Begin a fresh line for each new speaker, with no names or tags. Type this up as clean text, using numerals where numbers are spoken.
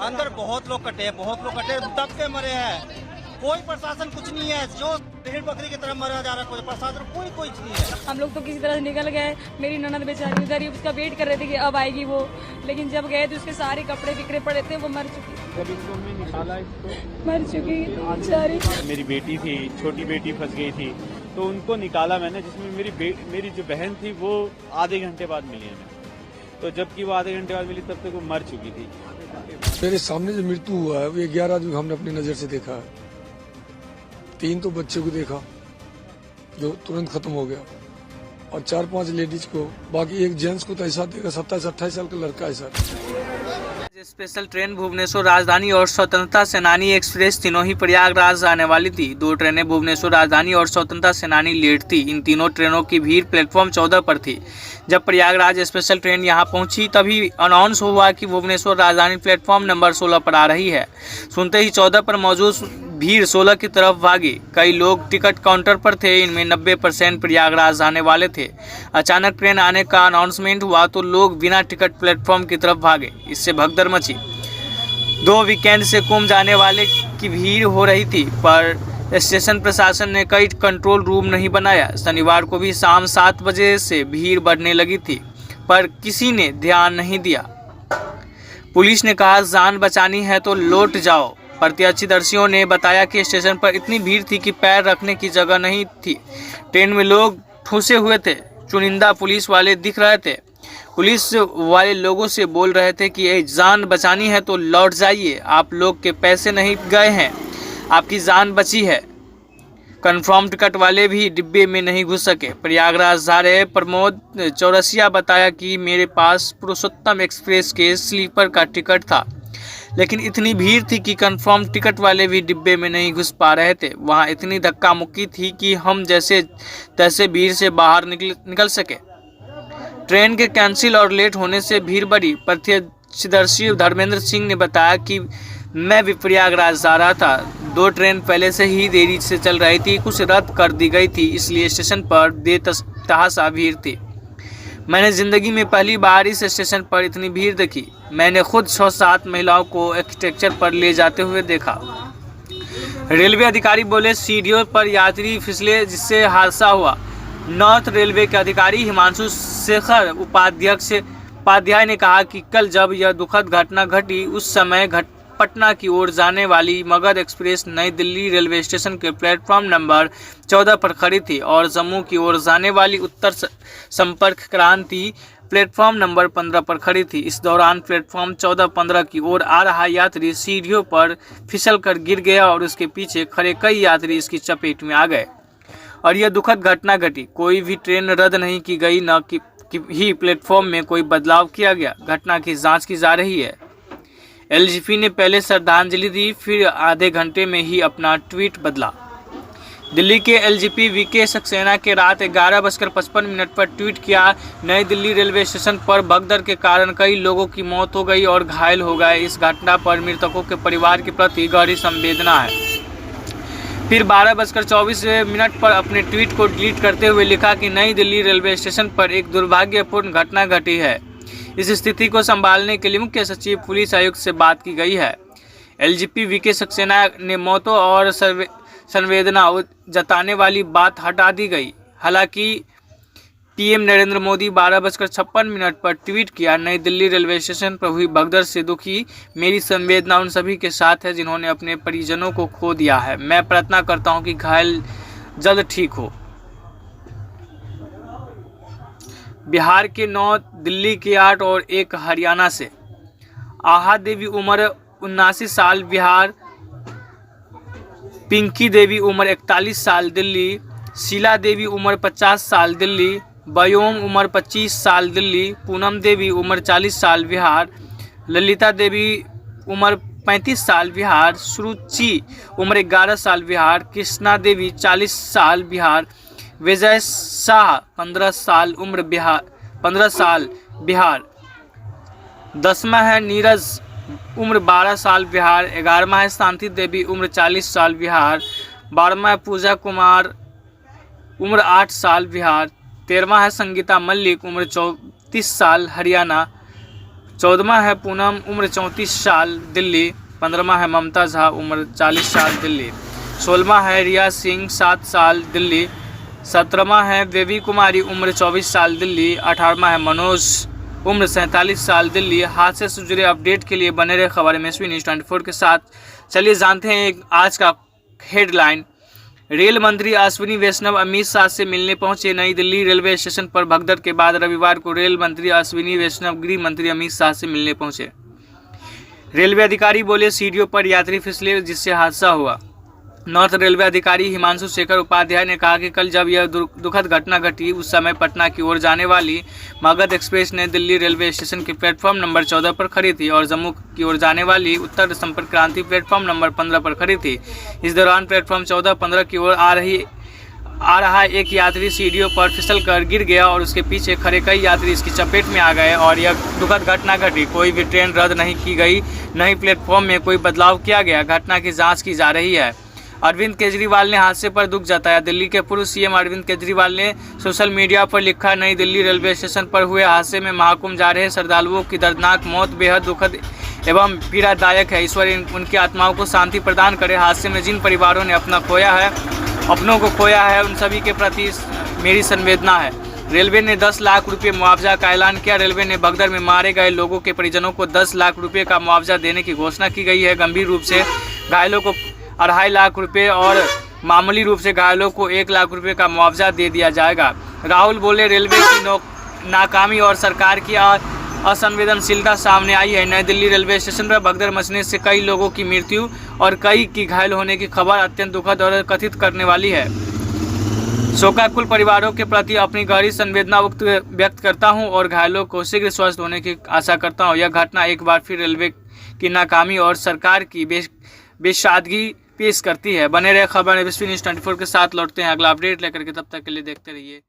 अंदर बहुत लोग कटे, दब के मरे हैं। कोई प्रशासन कुछ नहीं है, जो भेड़ बकरी की तरह मरा जा रहा है, कोई प्रशासन कोई नहीं है।
हम लोग तो किसी तरह से निकल गए। मेरी ननद बेचारी उधर ही उसका वेट कर रहे थे कि अब आएगी वो, लेकिन जब गए तो उसके सारे कपड़े बिखरे पड़े थे, वो मर चुकी।
जब इनको हमने निकाला इसको,
मर चुकी बेचारी।
मेरी बेटी थी, छोटी बेटी फंस गई थी, तो उनको निकाला मैंने, जिसमें मेरी जो बहन थी वो आधे घंटे बाद मिली हमें। तो जबकि वो आधे घंटे बाद मिली तब तक वो मर चुकी थी।
मेरे सामने जो मृत्यु हुआ है वो 11 आदमी हमने अपनी नजर से देखा है। 3 तो बच्चे को देखा जो तुरंत खत्म हो गया, और 4-5 लेडीज को, बाकी एक जेंट्स को तो ऐसा देखा 27-28 साल का लड़का है sir.
Special train Bhubaneswar Rajdhani और स्वतंत्रता सेनानी एक्सप्रेस तीनों ही प्रयागराज जाने वाली थी। 2 ट्रेनें भुवनेश्वर राजधानी और स्वतंत्रता सेनानी लेट थी। इन तीनों ट्रेनों की भीड़ प्लेटफॉर्म 14 पर थी। जब प्रयागराज स्पेशल ट्रेन यहां पहुंची तभी अनाउंस हुआ कि भुवनेश्वर राजधानी प्लेटफॉर्म नंबर 16 पर आ रही है। सुनते ही 14 पर मौजूद भीड़ 16 की तरफ भागी। कई लोग टिकट काउंटर पर थे, इनमें 90% प्रयागराज जाने वाले थे। अचानक ट्रेन आने का अनाउंसमेंट हुआ तो लोग बिना टिकट प्लेटफॉर्म की तरफ भागे। इससे भगदड़ मची। 2 वीकेंड से कुंभ जाने वाले की भीड़ हो रही थी, पर स्टेशन प्रशासन ने कई कंट्रोल रूम नहीं बनाया। शनिवार को भी शाम 7 बजे से भीड़ बढ़ने लगी थी, पर किसी ने ध्यान नहीं दिया। पुलिस ने कहा जान बचानी है तो लौट जाओ। प्रत्यक्षदर्शियों ने बताया कि स्टेशन पर इतनी भीड़ थी कि पैर रखने की जगह नहीं थी। ट्रेन में लोग ठूसे हुए थे। चुनिंदा पुलिस वाले दिख रहे थे। पुलिस वाले लोगों से बोल रहे थे कि ये जान बचानी है तो लौट जाइए, आप लोग के पैसे नहीं गए हैं, आपकी जान बची है। कन्फर्म टिकट वाले भी डिब्बे में नहीं घुस सके। प्रयागराज जा रहे प्रमोद चौरसिया बताया कि मेरे पास पुरुषोत्तम एक्सप्रेस के स्लीपर का टिकट था, लेकिन इतनी भीड़ थी कि कंफर्म टिकट वाले भी डिब्बे में नहीं घुस पा रहे थे। वहां इतनी धक्का मुक्की थी कि हम जैसे तैसे भीड़ से बाहर निकल सके। ट्रेन के कैंसिल और लेट होने से भीड़ बढ़ी। प्रत्यक्षदर्शी धर्मेंद्र सिंह ने बताया कि मैं भी प्रयागराज जा रहा था। 2 ट्रेन पहले से ही देरी से चल रही थी, कुछ रद्द कर दी गई थी, इसलिए स्टेशन पर बेतहाशा भीड़ थी। मैंने जिंदगी में पहली बार इस स्टेशन पर इतनी भीड़ देखी। मैंने खुद 6-7 महिलाओं को एक्सटेक्चर पर ले जाते हुए देखा। रेलवे अधिकारी बोले सीढ़ियों पर यात्री फिसले जिससे हादसा हुआ। नॉर्थ रेलवे के अधिकारी हिमांशु शेखर उपाध्याय ने कहा कि कल जब यह दुखद घटना घटी उस समय पटना की ओर जाने वाली मगध एक्सप्रेस नई दिल्ली रेलवे स्टेशन के प्लेटफॉर्म नंबर 14 पर खड़ी थी और जम्मू की ओर जाने वाली उत्तर संपर्क क्रांति प्लेटफॉर्म नंबर 15 पर खड़ी थी। इस दौरान प्लेटफॉर्म 14-15 की ओर आ रहा यात्री सीढ़ियों पर फिसलकर गिर गया और उसके पीछे खड़े कई यात्री इसकी चपेट में आ गए और यह दुखद घटना घटी। कोई भी ट्रेन रद्द नहीं की गई, न कि ही प्लेटफॉर्म में कोई बदलाव किया गया। घटना की जांच की जा रही है। एलजीपी ने पहले श्रद्धांजलि दी, फिर आधे घंटे में ही अपना ट्वीट बदला। दिल्ली के एलजीपी वीके सक्सेना के रात 11:55 पर ट्वीट किया, नई दिल्ली रेलवे स्टेशन पर भगदड़ के कारण कई लोगों की मौत हो गई और घायल हो गए। इस घटना पर मृतकों के परिवार के प्रति गहरी संवेदना है। फिर 12:24 पर अपने ट्वीट को डिलीट करते हुए लिखा कि नई दिल्ली रेलवे स्टेशन पर एक दुर्भाग्यपूर्ण घटना घटी है। इस स्थिति को संभालने के लिए मुख्य सचिव पुलिस आयुक्त से बात की गई है। एलजीपी वीके सक्सेना ने मौतों और संवेदना जताने वाली बात हटा दी गई। हालांकि पीएम नरेंद्र मोदी 12:56 पर ट्वीट किया, नई दिल्ली रेलवे स्टेशन पर हुई भगदड़ से दुखी, मेरी संवेदना उन सभी के साथ है जिन्होंने अपने परिजनों को खो दिया है। मैं प्रार्थना करता हूं कि घायल जल्द ठीक हो। बिहार के 9, दिल्ली के 8 और 1 हरियाणा से। आहा देवी उम्र 79 साल बिहार, पिंकी देवी उम्र 41 साल दिल्ली, शीला देवी उम्र 50 साल दिल्ली, बयोम उम्र 25 साल दिल्ली, पूनम देवी उम्र 40 साल बिहार, ललिता देवी उम्र 35 साल बिहार, सुरुचि उम्र 11 साल बिहार, कृष्णा देवी 40 साल बिहार, विजय शाह 15 साल बिहार। 10वां है नीरज उम्र 12 साल बिहार। 11वां है शांति देवी उम्र 40 साल बिहार। 12वां है पूजा कुमार उम्र 8 साल बिहार। 13वां है संगीता मल्लिक उम्र 34 साल हरियाणा। 14वां है पूनम, उम्र 34 साल, दिल्ली। 15वां है ममता झा, उम्र 40 साल, दिल्ली। 16वां है रिया सिंह, 7 साल, दिल्ली। 17वां है बेबी कुमारी, उम्र 24 साल, दिल्ली। 18वां है मनोज, उम्र 47 साल, दिल्ली। हादसे से जुड़े अपडेट के लिए बने रहे खबर MSP न्यूज़ 24 के साथ। चलिए जानते हैं आज का हेडलाइन। रेल मंत्री अश्विनी वैष्णव अमित शाह से मिलने पहुंचे। नई दिल्ली रेलवे स्टेशन पर भगदड़ के बाद रविवार को रेल मंत्री अश्विनी वैष्णव गृह मंत्री अमित शाह से मिलने पहुंचे। रेलवे अधिकारी बोले सीढ़ियों पर यात्री फिसले जिससे हादसा हुआ। नॉर्थ रेलवे अधिकारी हिमांशु शेखर उपाध्याय ने कहा कि कल जब यह दुखद घटना घटी उस समय पटना की ओर जाने वाली मगध एक्सप्रेस ने दिल्ली रेलवे स्टेशन के प्लेटफॉर्म नंबर 14 पर खड़ी थी और जम्मू की ओर जाने वाली उत्तर संपर्क क्रांति प्लेटफॉर्म नंबर 15 पर खड़ी थी। इस दौरान प्लेटफॉर्म 14-15 की ओर आ रहा एक यात्री सीढ़ियों पर फिसल कर गिर गया और उसके पीछे खड़े कई यात्री इसकी चपेट में आ गए और यह दुखद घटना घटी। कोई भी ट्रेन रद्द नहीं की गई, न ही प्लेटफॉर्म में कोई बदलाव किया गया। घटना की जाँच की जा रही है। अरविंद केजरीवाल ने हादसे पर दुख जताया। दिल्ली के पूर्व CM अरविंद केजरीवाल ने सोशल मीडिया पर लिखा, नई दिल्ली रेलवे स्टेशन पर हुए हादसे में महाकुंभ जा रहे श्रद्धालुओं की दर्दनाक मौत बेहद दुखद एवं पीड़ादायक है। ईश्वर उनकी आत्माओं को शांति प्रदान करे। हादसे में जिन परिवारों ने अपनों को खोया है उन सभी के प्रति मेरी संवेदना है। रेलवे ने 10 लाख रुपये मुआवजा का ऐलान किया। रेलवे ने भगदड़ में मारे गए लोगों के परिजनों को 10 लाख रुपये का मुआवजा देने की घोषणा की गई है। गंभीर रूप से घायलों को 2.5 लाख रुपये और मामूली रूप से घायलों को 1 लाख रुपये का मुआवजा दे दिया जाएगा। राहुल बोले रेलवे की नाकामी और सरकार की असंवेदनशीलता सामने आई है। नई दिल्ली रेलवे स्टेशन पर भगदड़ मचने से कई लोगों की मृत्यु और कई की घायल होने की खबर अत्यंत दुखद और कथित करने वाली है। शोकाकुल परिवारों के प्रति अपनी गहरी संवेदना व्यक्त करता हूं और घायलों को शीघ्र स्वस्थ होने की आशा करता हूं। यह घटना एक बार फिर रेलवे की नाकामी और सरकार की बेसादगी पेश करती है। बने रहे खबर MSP न्यूज़ 24 के साथ। लौटते हैं अगला अपडेट लेकर के, तब तक के लिए देखते रहिए।